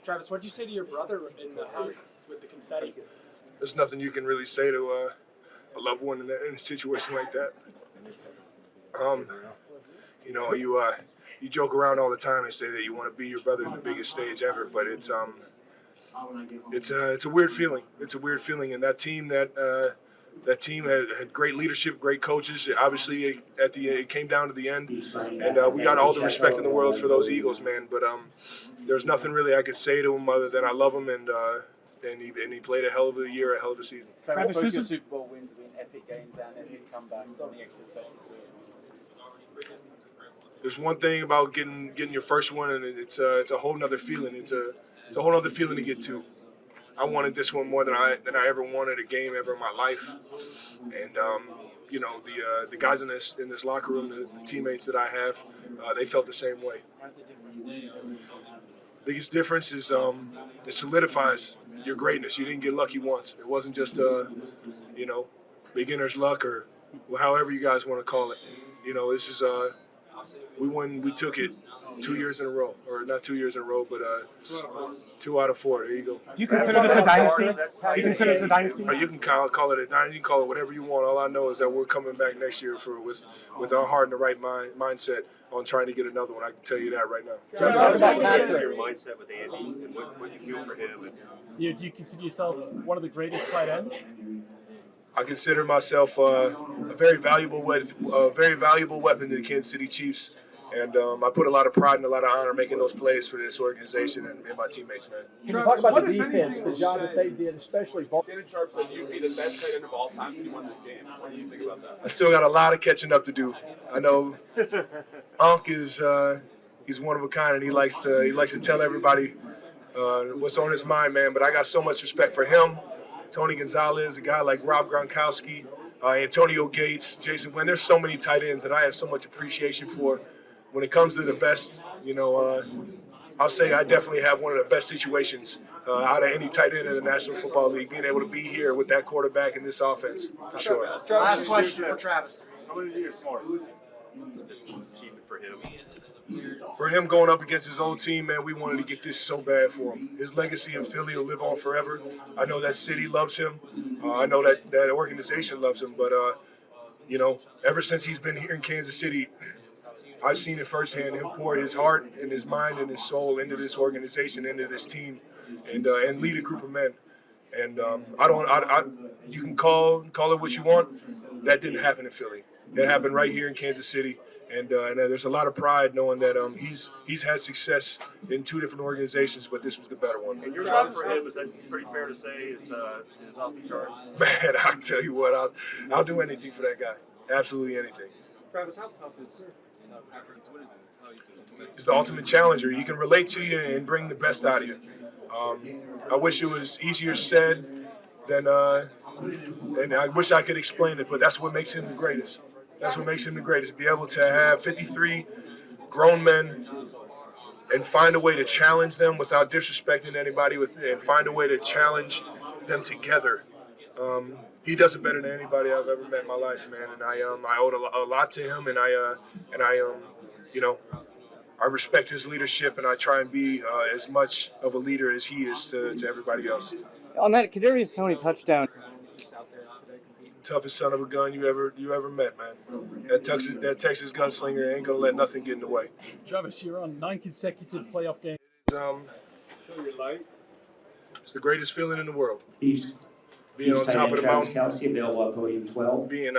Travis, what'd you say to your brother in the hug with the confetti? There's nothing you can really say to a loved one in a situation like that. You know, you joke around all the time and say that you want to be your brother in the biggest stage ever, but it's a weird feeling. It's a weird feeling, and that team had great leadership, great coaches. Obviously, it came down to the end, and we got all the respect in the world for those Eagles, man. But there's nothing really I could say to him other than I love him, and he played a hell of a year, a hell of a season. Travis, both your Super Bowl wins have been epic games and epic comebacks on the extra special too. There's one thing about getting your first one, and it's a whole nother feeling. It's a whole nother feeling to get to. I wanted this one more than I ever wanted a game ever in my life, and you know, the guys in this locker room, the teammates that I have, they felt the same way. Biggest difference is it solidifies your greatness. You didn't get lucky once. It wasn't just you know, beginner's luck or however you guys want to call it. You know, this is we took it 2 years in a row, or not 2 years in a row, but 2 out of 4. There you go. Do you consider this a dynasty? Do you consider this a dynasty? Or you can call it a dynasty. You can call it whatever you want. All I know is that we're coming back next year with our heart and the right mindset on trying to get another one. I can tell you that right now. Talk about your mindset with Andy and what you feel for him. Do you consider yourself one of the greatest tight ends? I consider myself a very valuable weapon to the Kansas City Chiefs. And I put a lot of pride and a lot of honor making those plays for this organization and my teammates, man. Can you talk about the defense, the job that they did, especially Shannon Sharp said you'd be the best tight end of all time if you won this game. What do you think about that? I still got a lot of catching up to do. I know Unc is he's one of a kind, and he likes to tell everybody what's on his mind, man. But I got so much respect for him, Tony Gonzalez, a guy like Rob Gronkowski, Antonio Gates, Jason Wynn. There's so many tight ends that I have so much appreciation for. When it comes to the best, you know, I'll say I definitely have one of the best situations out of any tight end in the National Football League, being able to be here with that quarterback in this offense, for sure. Last question for Travis. How many years more? Achievement for him. For him going up against his old team, man, we wanted to get this so bad for him. His legacy in Philly will live on forever. I know that city loves him. I know that organization loves him. But, you know, ever since he's been here in Kansas City, I've seen it firsthand, him pour his heart and his mind and his soul into this organization, into this team, and lead a group of men. And you can call it what you want. That didn't happen in Philly. It happened right here in Kansas City. And there's a lot of pride knowing that he's had success in 2 different organizations, but this was the better one. And your love for him, is that pretty fair to say is off the charts? Man, I'll tell you what, I'll do anything for that guy. Absolutely anything. Travis, how tough is He's the ultimate challenger. He can relate to you and bring the best out of you. I wish it was easier said than, and I wish I could explain it, but that's what makes him the greatest. That's what makes him the greatest. Be able to have 53 grown men and find a way to challenge them without disrespecting anybody, and find a way to challenge them together. He does it better than anybody I've ever met in my life, man. And I owed a lot to him, and you know, I respect his leadership, and I try and be as much of a leader as he is to everybody else. On that Kadarius Toney touchdown. Toughest son of a gun you ever met, man. That Texas gunslinger ain't gonna let nothing get in the way. Travis, you're on 9 consecutive playoff games. It's the greatest feeling in the world. Being on top of the mountain. Kelce, available at podium 12. Being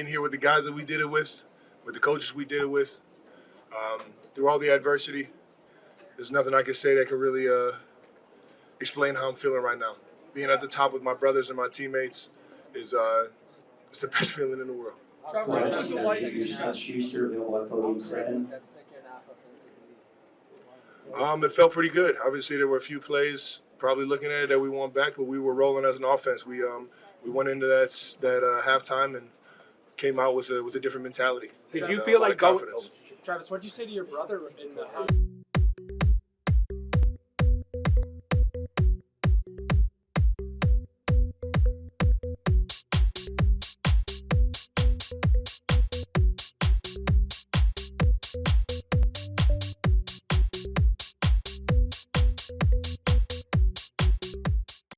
here with the guys that we did it with the coaches we did it with, through all the adversity. There's nothing I can say that can really explain how I'm feeling right now. Being at the top with my brothers and my teammates is it's the best feeling in the world. Schuster, available at podium 7. It felt pretty good. Obviously, there were a few plays probably looking at it that we want back, but we were rolling as an offense. We went into that halftime and came out with a different mentality. Did you feel like confidence? Travis, what'd you say to your brother in the house?